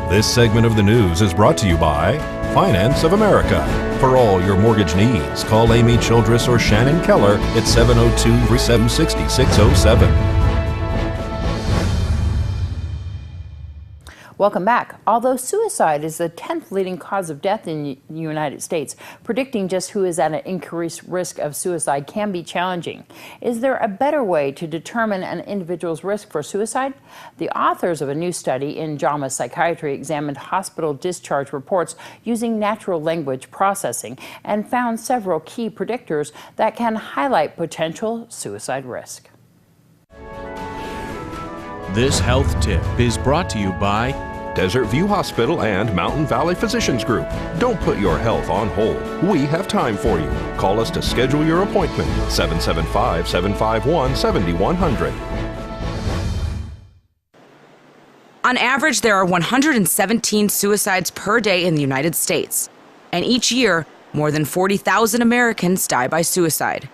This segment of the news is brought to you by Finance of America. For all your mortgage needs, call Amy Childress or Shannon Keller at 702-760-607. Welcome back. Although suicide is the 10th leading cause of death in the United States, predicting just who is at an increased risk of suicide can be challenging. Is there a better way to determine an individual's risk for suicide? The authors of a new study in JAMA Psychiatry examined hospital discharge reports using natural language processing and found several key predictors that can highlight potential suicide risk. This health tip is brought to you by Desert View Hospital and Mountain Valley Physicians Group. Don't put your health on hold. We have time for you. Call us to schedule your appointment. 775-751-7100. On average, there are 117 suicides per day in the United States. And each year, more than 40,000 Americans die by suicide.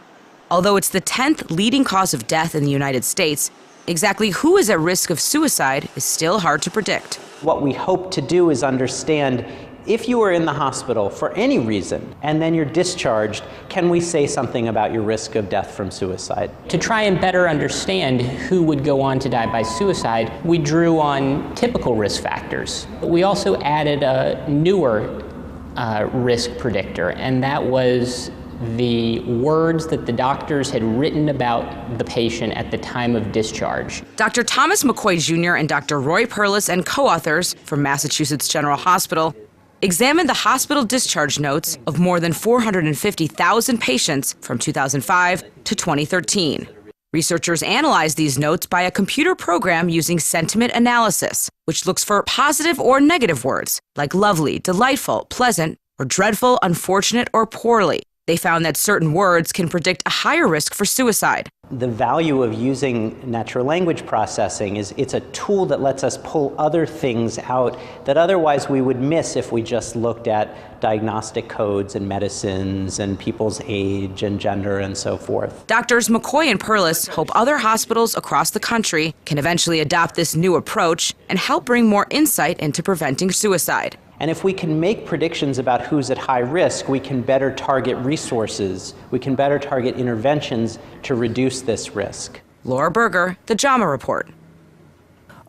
Although it's the 10th leading cause of death in the United States, exactly who is at risk of suicide is still hard to predict. What we hope to do is understand if you are in the hospital for any reason and then you're discharged, can we say something about your risk of death from suicide? To try and better understand who would go on to die by suicide, we drew on typical risk factors. We also added a newer risk predictor, and that was the words that the doctors had written about the patient at the time of discharge. Dr. Thomas McCoy Jr. and Dr. Roy Perlis and co-authors from Massachusetts General Hospital examined the hospital discharge notes of more than 450,000 patients from 2005 to 2013. Researchers analyzed these notes by a computer program using sentiment analysis, which looks for positive or negative words like lovely, delightful, pleasant, or dreadful, unfortunate, or poorly. They found that certain words can predict a higher risk for suicide. The value of using natural language processing is it's a tool that lets us pull other things out that otherwise we would miss if we just looked at diagnostic codes and medicines and people's age and gender and so forth. Doctors McCoy and Perlis hope other hospitals across the country can eventually adopt this new approach and help bring more insight into preventing suicide. And if we can make predictions about who's at high risk, we can better target resources, we can better target interventions to reduce this risk. Laura Berger, The JAMA Report.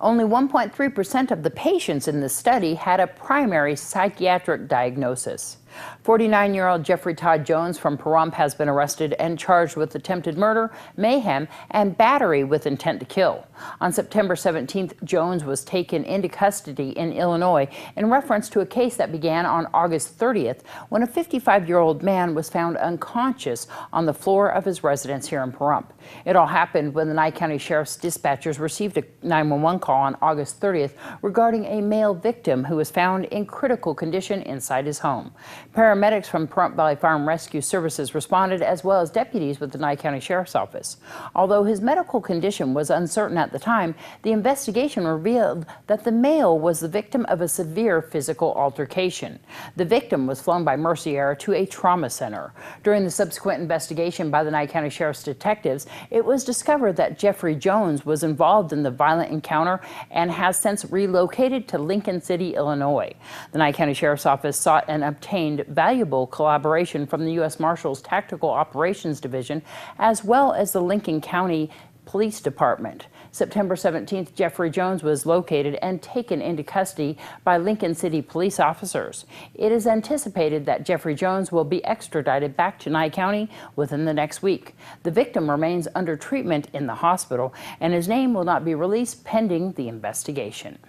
Only 1.3% of the patients in this study had a primary psychiatric diagnosis. 49-year-old Jeffrey Todd Jones from Pahrump has been arrested and charged with attempted murder, mayhem, and battery with intent to kill. On September 17th, Jones was taken into custody in Illinois in reference to a case that began on August 30th when a 55-year-old man was found unconscious on the floor of his residence here in Pahrump. It all happened when the Nye County Sheriff's dispatchers received a 911 call on August 30th regarding a male victim who was found in critical condition inside his home. Paramedics from Pahrump Valley Fire and Rescue Services responded, as well as deputies with the Nye County Sheriff's Office. Although his medical condition was uncertain at the time, the investigation revealed that the male was the victim of a severe physical altercation. The victim was flown by Mercy Air to a trauma center. During the subsequent investigation by the Nye County Sheriff's detectives, it was discovered that Jeffrey Jones was involved in the violent encounter and has since relocated to Lincoln City, Illinois. The Nye County Sheriff's Office sought and obtained valuable collaboration from the U.S. Marshals Tactical Operations Division, as well as the Lincoln County Police Department. September 17th, Jeffrey Jones was located and taken into custody by Lincoln City police officers. It is anticipated that Jeffrey Jones will be extradited back to Nye County within the next week. The victim remains under treatment in the hospital, and his name will not be released pending the investigation.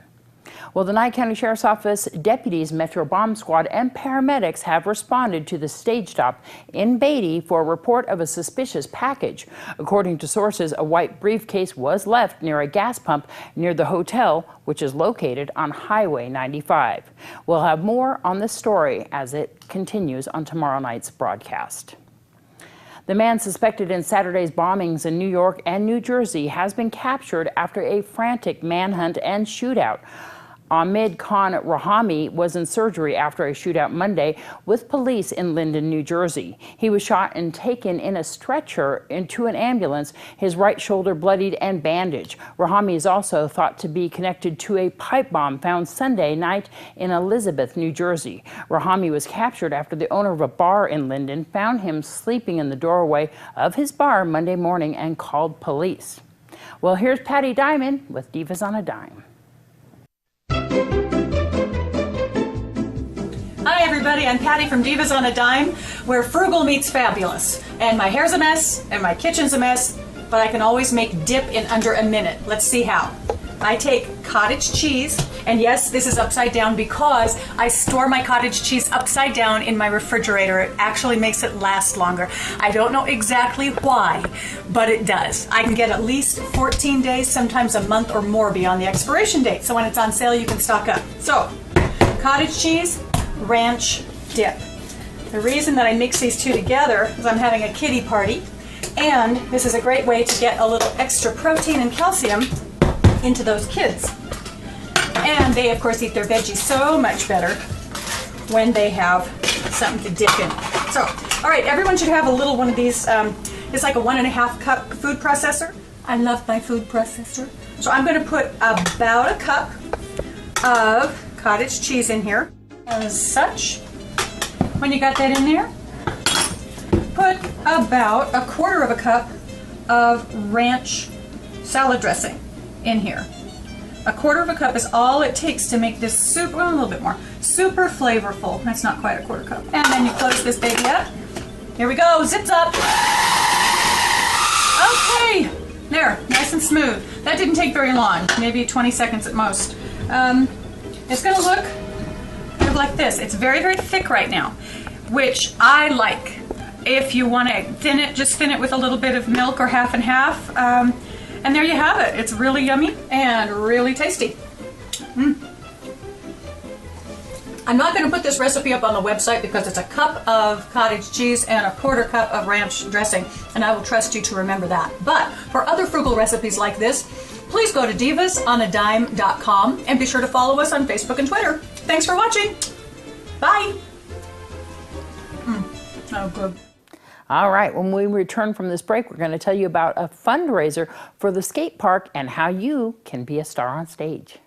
Well, the Nye County Sheriff's Office deputies, Metro Bomb Squad, and paramedics have responded to the stage stop in Beatty for a report of a suspicious package. According to sources, a white briefcase was left near a gas pump near the hotel, which is located on Highway 95. We'll have more on this story as it continues on tomorrow night's broadcast. The man suspected in Saturday's bombings in New York and New Jersey has been captured after a frantic manhunt and shootout. Ahmed Khan Rahami was in surgery after a shootout Monday with police in Linden, New Jersey. He was shot and taken in a stretcher into an ambulance, his right shoulder bloodied and bandaged. Rahami is also thought to be connected to a pipe bomb found Sunday night in Elizabeth, New Jersey. Rahami was captured after the owner of a bar in Linden found him sleeping in the doorway of his bar Monday morning and called police. Well, here's Patti Diamond with Divas on a Dime. Hi everybody, I'm Patti from Divas on a Dime, where frugal meets fabulous. And my hair's a mess, and my kitchen's a mess, but I can always make dip in under a minute. Let's see how. I take cottage cheese, and yes, this is upside down because I store my cottage cheese upside down in my refrigerator. It actually makes it last longer. I don't know exactly why, but it does. I can get at least 14 days, sometimes a month or more beyond the expiration date. So when it's on sale, you can stock up. So, cottage cheese, ranch dip. The reason that I mix these two together is I'm having a kiddie party, and this is a great way to get a little extra protein and calcium into those kids. And they of course eat their veggies so much better when they have something to dip in. So, all right, everyone should have a little one of these. It's like a 1.5 cup food processor. I love my food processor. So I'm going to put about a cup of cottage cheese in here. As such, when you got that in there, put about 1/4 cup of ranch salad dressing in here. 1/4 cup is all it takes to make this soup, well, a little bit more, super flavorful. That's not quite 1/4 cup. And then you close this baby up. Here we go, zips up. Okay, there, nice and smooth. That didn't take very long, maybe 20 seconds at most. It's gonna look kind of like this. It's very, very thick right now, which I like. If you want to thin it, just thin it with a little bit of milk or half and half. And there you have it. It's really yummy and really tasty. I'm not going to put this recipe up on the website because it's a cup of cottage cheese and 1/4 cup of ranch dressing, and I will trust you to remember that. But for other frugal recipes like this, please go to divasonadime.com and be sure to follow us on Facebook and Twitter. Thanks for watching. Bye. Oh, good. All right, when we return from this break, we're going to tell you about a fundraiser for the skate park and how you can be a star on stage.